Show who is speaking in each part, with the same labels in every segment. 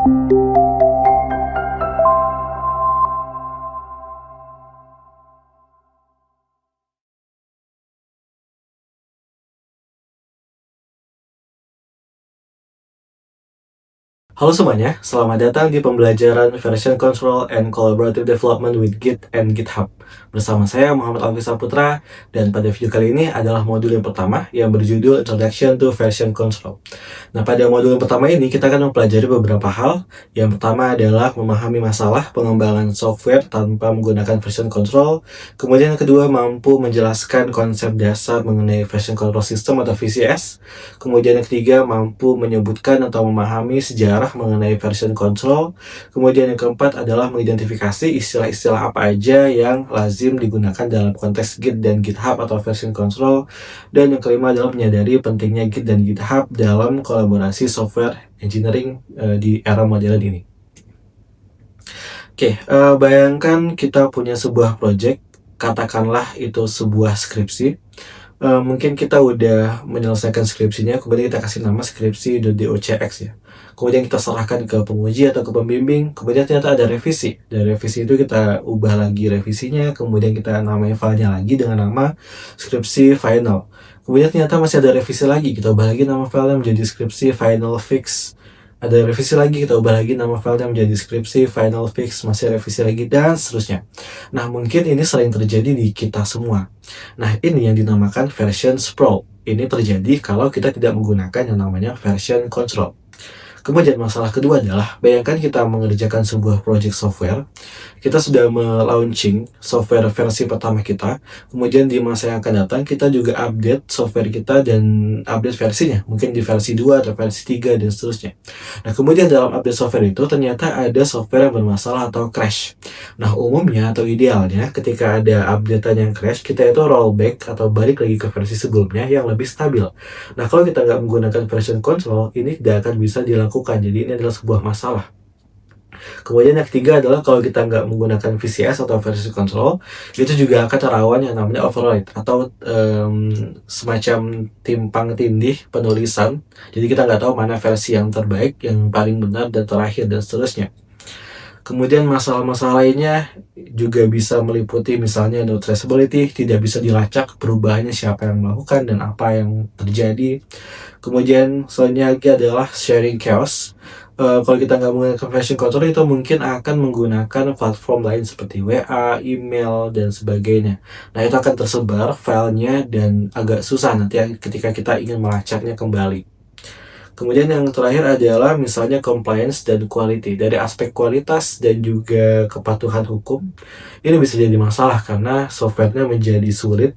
Speaker 1: Halo semuanya, selamat datang di pembelajaran Version Control and Collaborative Development with Git and GitHub. Bersama saya Muhammad Alfi Saputra, dan pada video kali ini adalah modul yang pertama yang berjudul Introduction to Version Control. Nah, pada modul yang pertama ini kita akan mempelajari beberapa hal. Yang pertama adalah memahami masalah pengembangan software tanpa menggunakan version control. Kemudian yang kedua, mampu menjelaskan konsep dasar mengenai Version Control System atau VCS. Kemudian yang ketiga, mampu menyebutkan atau memahami sejarah mengenai version control. Kemudian yang keempat adalah mengidentifikasi istilah-istilah apa aja yang lazim digunakan dalam konteks Git dan GitHub atau version control. Dan yang kelima adalah menyadari pentingnya Git dan GitHub dalam kolaborasi software engineering di era modern ini. Oke, bayangkan kita punya sebuah project, katakanlah itu sebuah skripsi. Mungkin kita udah menyelesaikan skripsinya, kemudian kita kasih nama skripsi.docx ya. Kemudian kita serahkan ke penguji atau ke pembimbing, kemudian ternyata ada revisi. Dari revisi itu kita ubah lagi revisinya, kemudian kita namain filenya lagi dengan nama skripsi final. Kemudian ternyata masih ada revisi lagi, kita ubah lagi nama filenya menjadi skripsi final fix. Ada revisi lagi, kita ubah lagi nama filenya menjadi skripsi final fix, masih revisi lagi, dan seterusnya. Nah, mungkin ini sering terjadi di kita semua. Nah, ini yang dinamakan version sprawl. Ini terjadi kalau kita tidak menggunakan yang namanya version control. Kemudian masalah kedua adalah, bayangkan kita mengerjakan sebuah project software, kita sudah melaunching software versi pertama kita, kemudian di masa yang akan datang kita juga update software kita dan update versinya, mungkin di versi 2 atau versi 3 dan seterusnya. Nah, kemudian dalam update software itu ternyata ada software yang bermasalah atau crash. Nah, umumnya atau idealnya ketika ada updatean yang crash, kita itu rollback atau balik lagi ke versi sebelumnya yang lebih stabil. Nah, kalau kita nggak menggunakan version control, ini tidak akan bisa dilakukan. Jadi ini adalah sebuah masalah. Kemudian yang ketiga adalah kalau kita nggak menggunakan VCS atau version control, itu juga akan rawan yang namanya override atau semacam timpang tindih penulisan. Jadi kita nggak tahu mana versi yang terbaik, yang paling benar dan terakhir dan seterusnya. Kemudian masalah-masalah lainnya juga bisa meliputi misalnya no traceability, tidak bisa dilacak perubahannya siapa yang melakukan dan apa yang terjadi. Kemudian selanjutnya lagi adalah sharing chaos. Kalau kita nggak menggunakan version control, itu mungkin akan menggunakan platform lain seperti WA, email, dan sebagainya. Nah, itu akan tersebar filenya dan agak susah nanti ketika kita ingin melacaknya kembali. Kemudian yang terakhir adalah misalnya compliance dan quality. Dari aspek kualitas dan juga kepatuhan hukum, ini bisa jadi masalah karena softwarenya menjadi sulit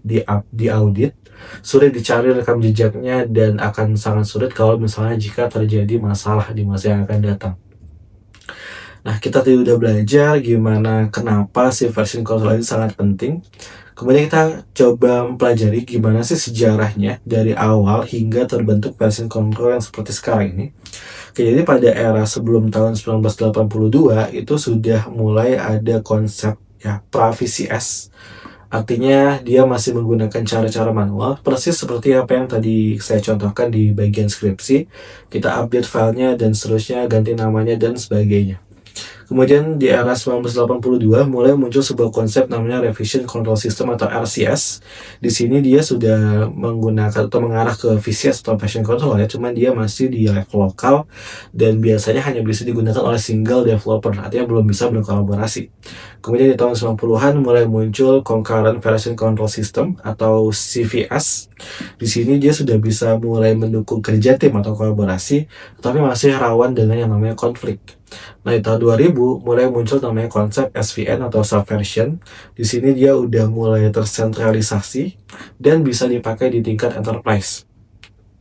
Speaker 1: diaudit, sulit dicari rekam jejaknya, dan akan sangat sulit kalau misalnya jika terjadi masalah di masa yang akan datang. Nah, kita tadi udah belajar gimana kenapa si version control ini sangat penting. Kemudian kita coba mempelajari gimana sih sejarahnya dari awal hingga terbentuk version control yang seperti sekarang ini. Oke, jadi pada era sebelum tahun 1982 itu sudah mulai ada konsep ya pra-VCS. Artinya dia masih menggunakan cara-cara manual, persis seperti apa yang tadi saya contohkan di bagian skripsi. Kita update filenya dan seterusnya, ganti namanya dan sebagainya. Kemudian di era 1982 mulai muncul sebuah konsep namanya Revision Control System atau RCS. Di sini dia sudah menggunakan atau mengarah ke VCS atau Version Control ya, cuman dia masih di level lokal dan biasanya hanya bisa digunakan oleh single developer, artinya belum bisa berkolaborasi. Kemudian di tahun 90-an mulai muncul Concurrent Version Control System atau CVS. Di sini dia sudah bisa mulai mendukung kerja tim atau kolaborasi, tapi masih rawan dengan yang namanya konflik. Nah, di tahun 2000 mulai muncul namanya konsep SVN atau Subversion. Di sini dia udah mulai tersentralisasi dan bisa dipakai di tingkat enterprise.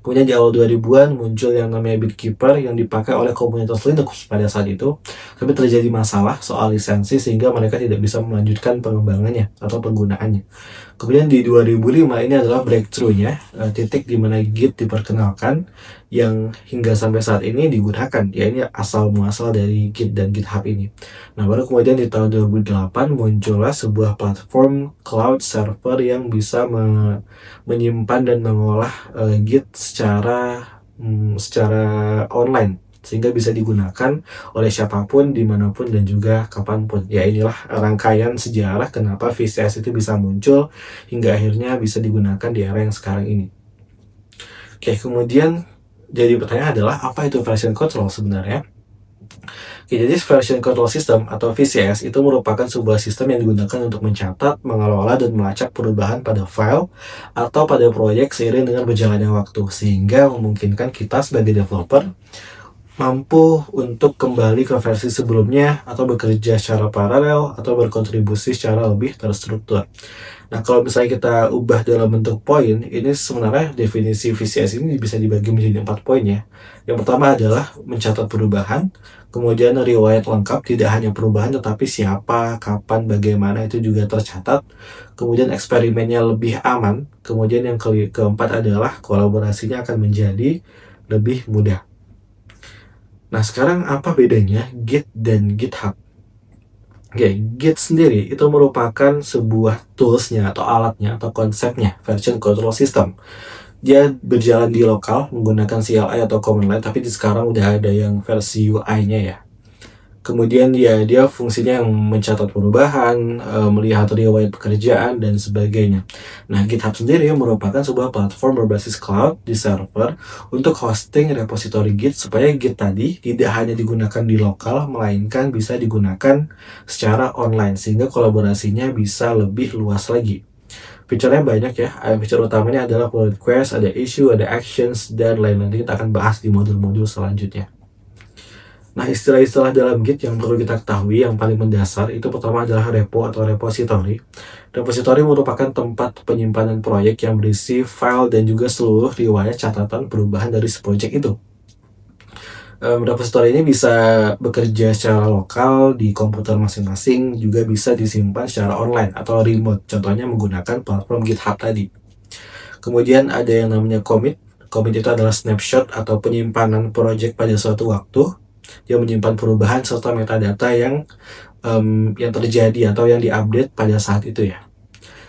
Speaker 1: Kemudian di awal 2000-an muncul yang namanya Bitkeeper yang dipakai oleh komunitas Linux pada saat itu, tapi terjadi masalah soal lisensi sehingga mereka tidak bisa melanjutkan pengembangannya atau penggunaannya. Kemudian di 2005 ini adalah breakthrough-nya, titik di mana Git diperkenalkan yang hingga sampai saat ini digunakan. Ya, ini asal muasal dari Git dan GitHub ini. Nah, baru kemudian di tahun 2008 muncullah sebuah platform cloud server yang bisa menyimpan dan mengolah Git secara online. sehingga bisa digunakan oleh siapapun, dimanapun, dan juga kapanpun. Ya inilah rangkaian sejarah kenapa VCS itu bisa muncul hingga akhirnya bisa digunakan di era yang sekarang ini. Oke, kemudian jadi pertanyaan adalah apa itu version control sebenarnya? Oke, jadi version control system atau VCS itu merupakan sebuah sistem yang digunakan untuk mencatat, mengelola, dan melacak perubahan pada file atau pada proyek seiring dengan berjalannya waktu, sehingga memungkinkan kita sebagai developer mampu untuk kembali ke versi sebelumnya atau bekerja secara paralel atau berkontribusi secara lebih terstruktur. Nah, kalau misalnya kita ubah dalam bentuk poin, ini sebenarnya definisi VCS ini bisa dibagi menjadi 4 poin ya. Yang pertama adalah mencatat perubahan, kemudian riwayat lengkap, tidak hanya perubahan tetapi siapa, kapan, bagaimana itu juga tercatat. Kemudian eksperimennya lebih aman, kemudian yang keempat adalah kolaborasinya akan menjadi lebih mudah. Nah, sekarang apa bedanya Git dan GitHub? Oke, Git sendiri itu merupakan sebuah toolsnya atau alatnya atau konsepnya, version control system. Dia berjalan di lokal menggunakan CLI atau command line, tapi di sekarang udah ada yang versi UI-nya ya. Kemudian ya dia fungsinya yang mencatat perubahan, melihat riwayat pekerjaan, dan sebagainya. Nah, GitHub sendiri merupakan sebuah platform berbasis cloud di server untuk hosting repository Git supaya Git tadi tidak hanya digunakan di lokal, melainkan bisa digunakan secara online, sehingga kolaborasinya bisa lebih luas lagi. Fiturnya banyak ya, fitur utamanya adalah pull request, ada issue, ada actions, dan lain-lain. Nanti kita akan bahas di modul-modul selanjutnya. Nah, istilah-istilah dalam Git yang perlu kita ketahui yang paling mendasar itu pertama adalah repo atau repository. Repository merupakan tempat penyimpanan proyek yang berisi file dan juga seluruh riwayat catatan perubahan dari project itu. Repository ini bisa bekerja secara lokal di komputer masing-masing, juga bisa disimpan secara online atau remote, contohnya menggunakan platform GitHub tadi. Kemudian ada yang namanya commit. Commit itu adalah snapshot atau penyimpanan project pada suatu waktu yang menyimpan perubahan serta metadata yang terjadi atau yang diupdate pada saat itu ya.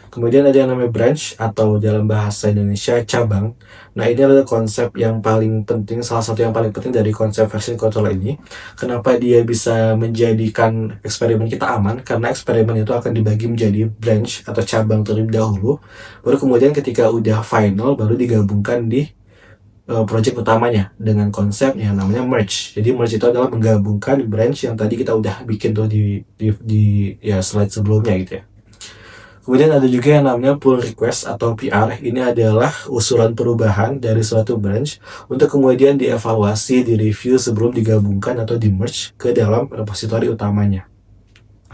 Speaker 1: Kemudian ada yang namanya branch atau dalam bahasa Indonesia cabang. Nah, ini adalah konsep yang paling penting, salah satu yang paling penting dari konsep version control ini. Kenapa dia bisa menjadikan eksperimen kita aman? Karena eksperimen itu akan dibagi menjadi branch atau cabang terlebih dahulu. Baru kemudian ketika udah final baru digabungkan di project utamanya dengan konsep yang namanya merge. Jadi merge itu adalah menggabungkan branch yang tadi kita udah bikin tuh di ya slide sebelumnya gitu ya. Kemudian ada juga yang namanya pull request atau PR. Ini adalah usulan perubahan dari suatu branch untuk kemudian dievaluasi, direview sebelum digabungkan atau di merge ke dalam repository utamanya.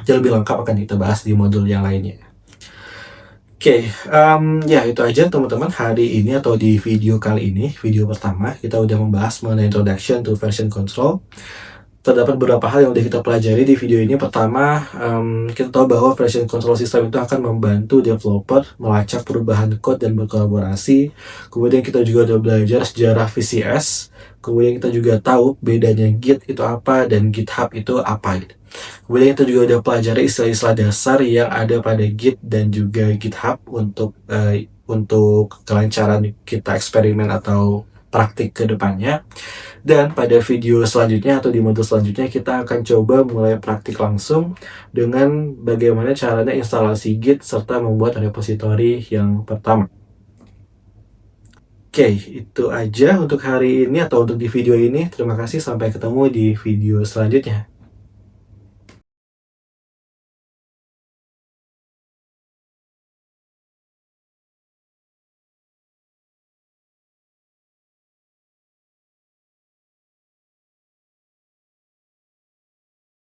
Speaker 1: Jadi lebih lengkap akan kita bahas di modul yang lainnya. Oke, ya itu aja teman-teman hari ini atau di video kali ini, video pertama kita udah membahas mengenai introduction to version control. Terdapat beberapa hal yang udah kita pelajari di video ini. Pertama, kita tahu bahwa version control system itu akan membantu developer melacak perubahan code dan berkolaborasi. Kemudian kita juga udah belajar sejarah VCS. Kemudian kita juga tahu bedanya Git itu apa dan GitHub itu apa gitu. Kemudian kita juga udah pelajari istilah-istilah dasar yang ada pada Git dan juga GitHub untuk kelancaran kita eksperimen atau praktik ke depannya. Dan pada video selanjutnya atau di modul selanjutnya kita akan coba mulai praktik langsung dengan bagaimana caranya instalasi Git serta membuat repository yang pertama. Oke, itu aja untuk hari ini atau untuk di video ini. Terima kasih, sampai ketemu di video selanjutnya.